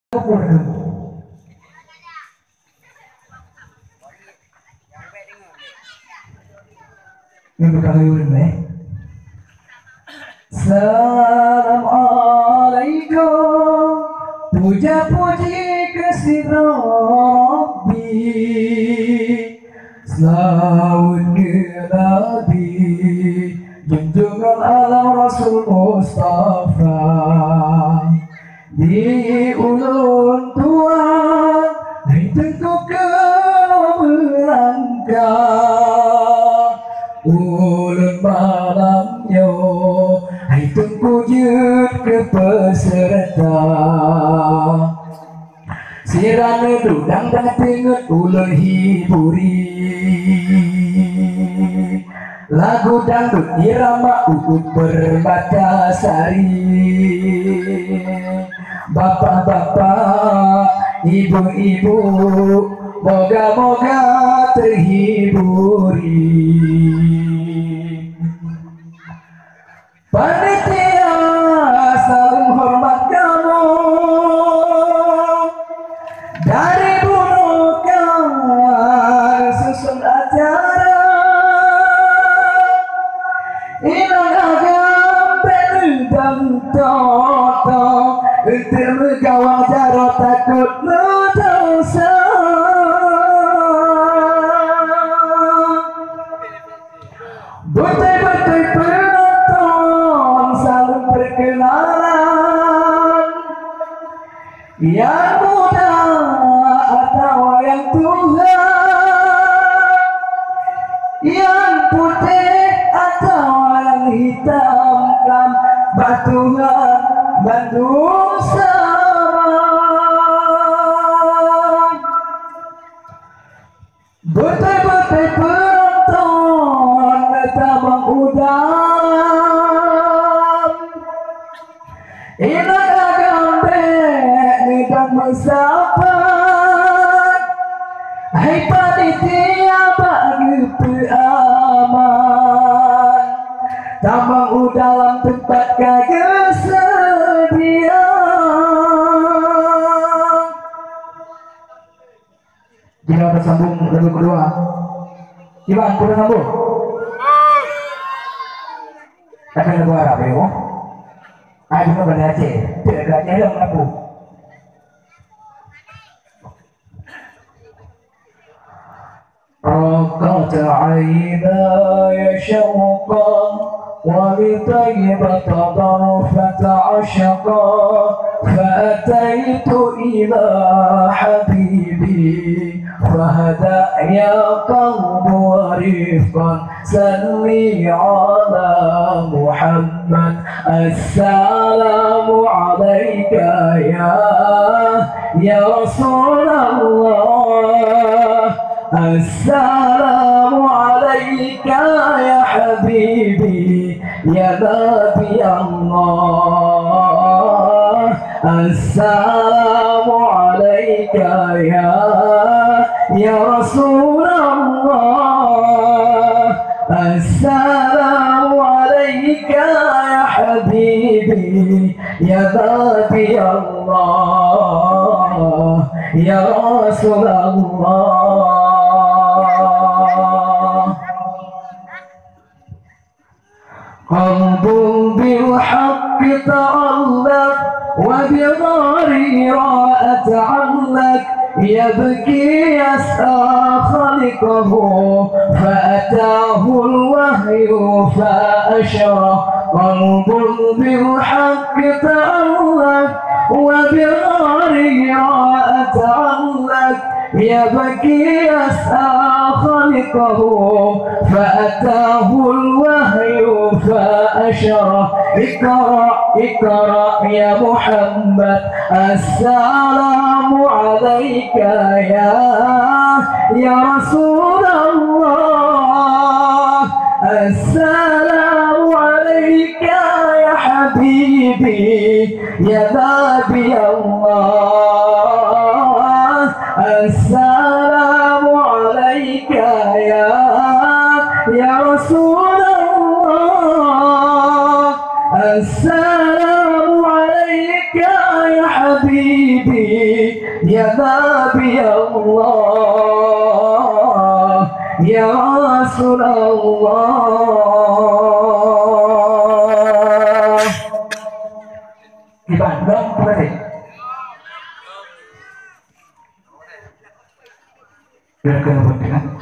Assalamualaikum, puja-puji kasih Rabbi, selawat Nabi, junjungan alam Rasul Mustafa. Di ulun Tuhan, tentu kena melangkah. Ulun malamnya, tunggu jut ke peserta. Sirana dudang dan tengut ulun hiburi. Lagu dangdut irama ukut Perbatasari. Bapak-bapak, ibu-ibu, moga-moga terhiburi. Panitia saling hormat kamu dari bunukan susun acara. Inang agam penudang toto untuk megawang jaro takut mendosa. Betul-betul penonton saling perkenalan, yang muda atau yang tua, yang putih atau yang hitam, kan batuan Bandung sama. Betul-betul penonton tabang udang, inang agam dan mensapat. Hai panitia bagi peaman, tabang dalam tempat kagak sedia. Jika bersambung lagu kedua, Iwan kita sambung. Tapi lagu Arab ya, ayo kita belajar Aceh, tidak belajar yang lagu. رقت عيناي شوقا ولطيبة ظرفة عشقا فأتيت إلى حبيبي فهدأ يا قلب ورفقا صلي على محمد. السلام عليك يا رسول الله. السلام عليك يا حبيبي يا نبي الله. السلام عليك يا رسول الله. السلام عليك يا حبيبي يا نبي الله يا رسول الله. قلب بالحق تعلق وبغير أتعلق يبكي يسعى خلقه فأتاه الوحي فأشرح. قلب بالحق تعلق وبغير أتعلق يبكي يسعى خلقه فأتاه الوحي فأشرح. اقرأ اقرأ يا محمد. السلام عليك يا رسول الله. السلام عليك يا حبيبي يا نبي الله. السلام عليك يا رسول الله. السلام عليك يا حبيبي Ya Nabi Allah, Ya Rasulullah. Di Bandung boleh. Biar kemudian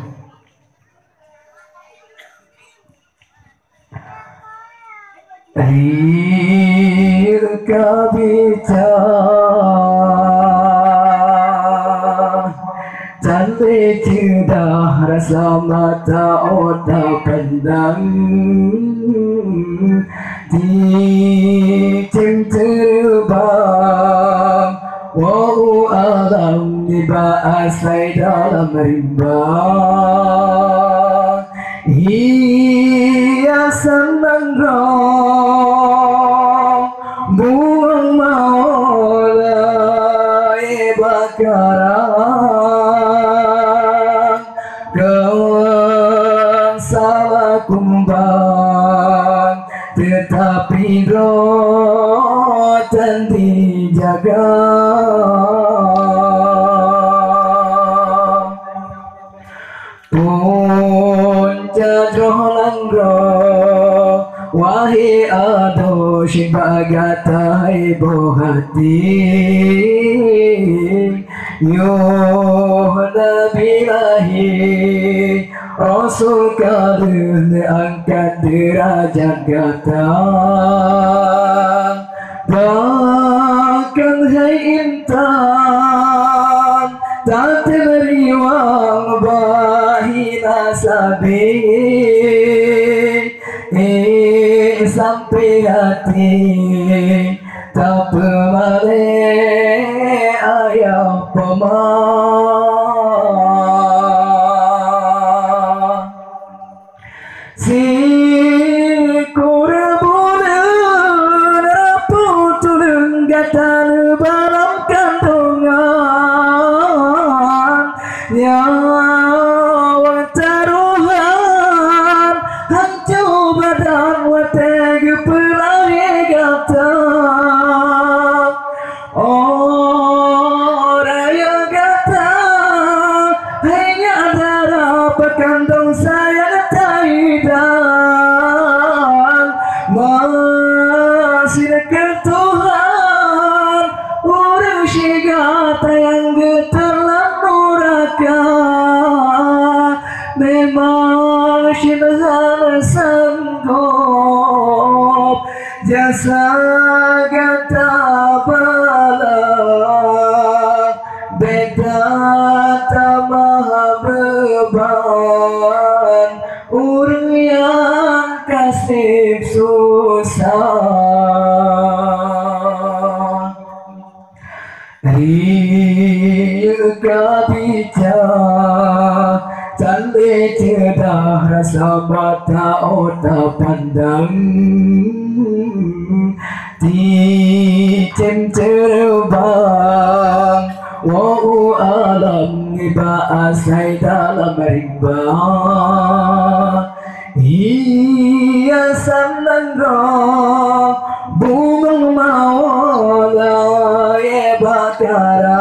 air kabica cantik sudah rasa mata otak pandang di terbang wau alam dibahasai dalam rimba hiasan mangrove buang maulai bakaran kawan salah kumbang tetapi rotan dijaga wahai ado shibagatai bohati yo nabilahi rasul kadun angkat derajat gata bahkan hai intan tak teriwang bahina sabi sampai hati tak pemale ayah pemah si kurbunan rapuh tulung gatan balam kandungan nyawa taruhan hancur badan wateg pelahi gata oh raya gata hanya darah pekandung saya taidan masih dekat Tuhan urus gata yang geterlan muraka memang syinhan sanggup jasa gata bala beda tamah beban urang yang kasih susah Ria bicara cantik cedah rasa mata otak pandang di terbang wau alam bahasai dalam rimba hiasan mangrove bunga maulai bakaran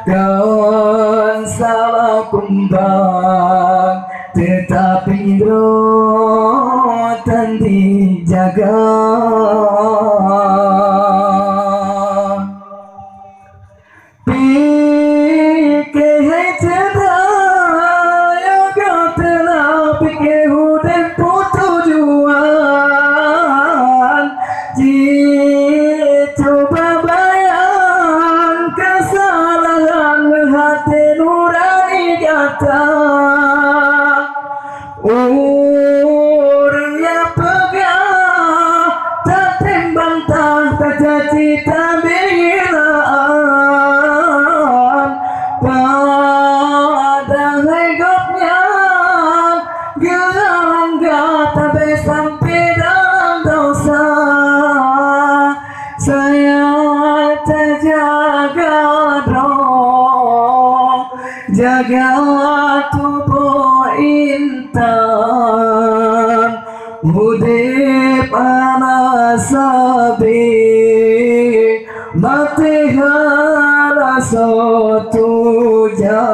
kawan salah kumbang tetapi rotan dijaga pikir hai cedera yoga telah pikir hudan tujuan coba bayang kesalahan hati nurani kata orang yang pegang tak timbang tak jadi tak bilaan pada hidupnya gelang gata sampai dalam dosa saya terjaga roh jaga tubuh intan mudip anak sabi Matihara satu jam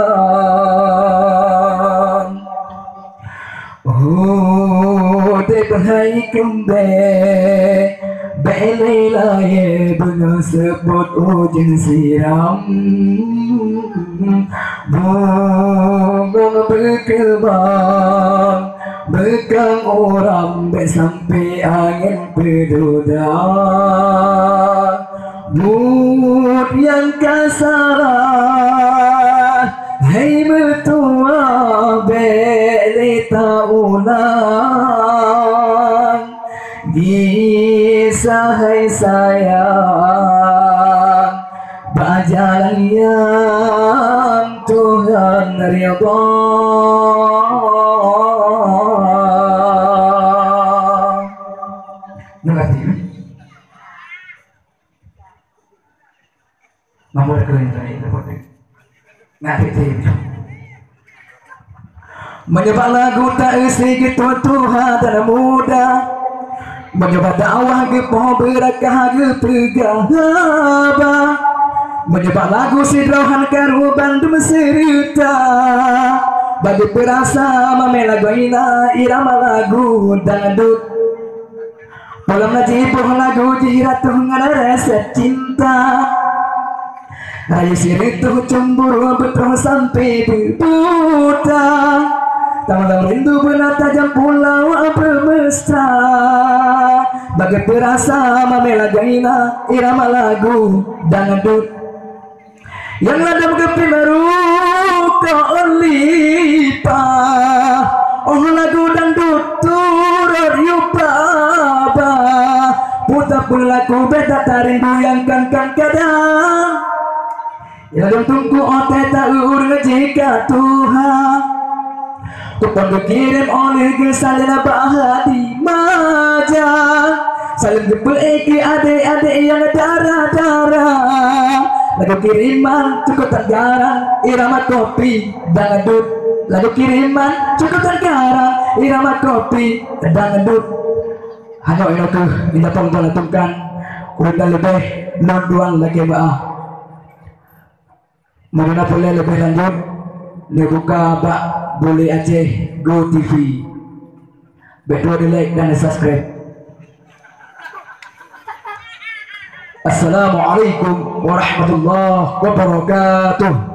Dek hai kembali Belai bunga sebut hujan siram Bunga berkembang Bekang orang sampai angin berdudang Mut yang kasaran Hai mertua beli tak ulang Kisah hai sayang Berjalan yang Tuhan ridha Mengerti? Mampu keren tadi dapat. Ngerti itu. Menyebar lagu tak segitu Tuhan dan muda. Menyebar dakwah ke pohon berakah ke pegahaba. Menyebar lagu sidrohan karu bandum serita. Bagi perasa mamela goina irama lagu dangdut. Malam najib lagu jirat ngada rasa cinta Raya siritu cemburu betul sampai berbuta Tamalam rindu benar tajam pulau bermesra Bagai perasa mamela gaina irama lagu dangdut Yang ladam kepi baru kau lipa Oh lagu dangdut turut yupa Putar pelaku beta tarindu yang kan kadang Ya dong tunggu ote taur ngejika Tuhan Kupon dikirim oleh kesalina bahadi maja Saling diperiki adik-adik yang darah-darah Lagu kiriman cukup tergarang irama kopi dangdut Lagu kiriman cukup tergarang irama kopi dangdut Hanya ini ke minta pengalaman Udah lebih nonduan lagi maaf Mana boleh lebih lanjut Dibuka bak boleh Aceh Go TV Betul di like dan subscribe Assalamualaikum warahmatullahi wabarakatuh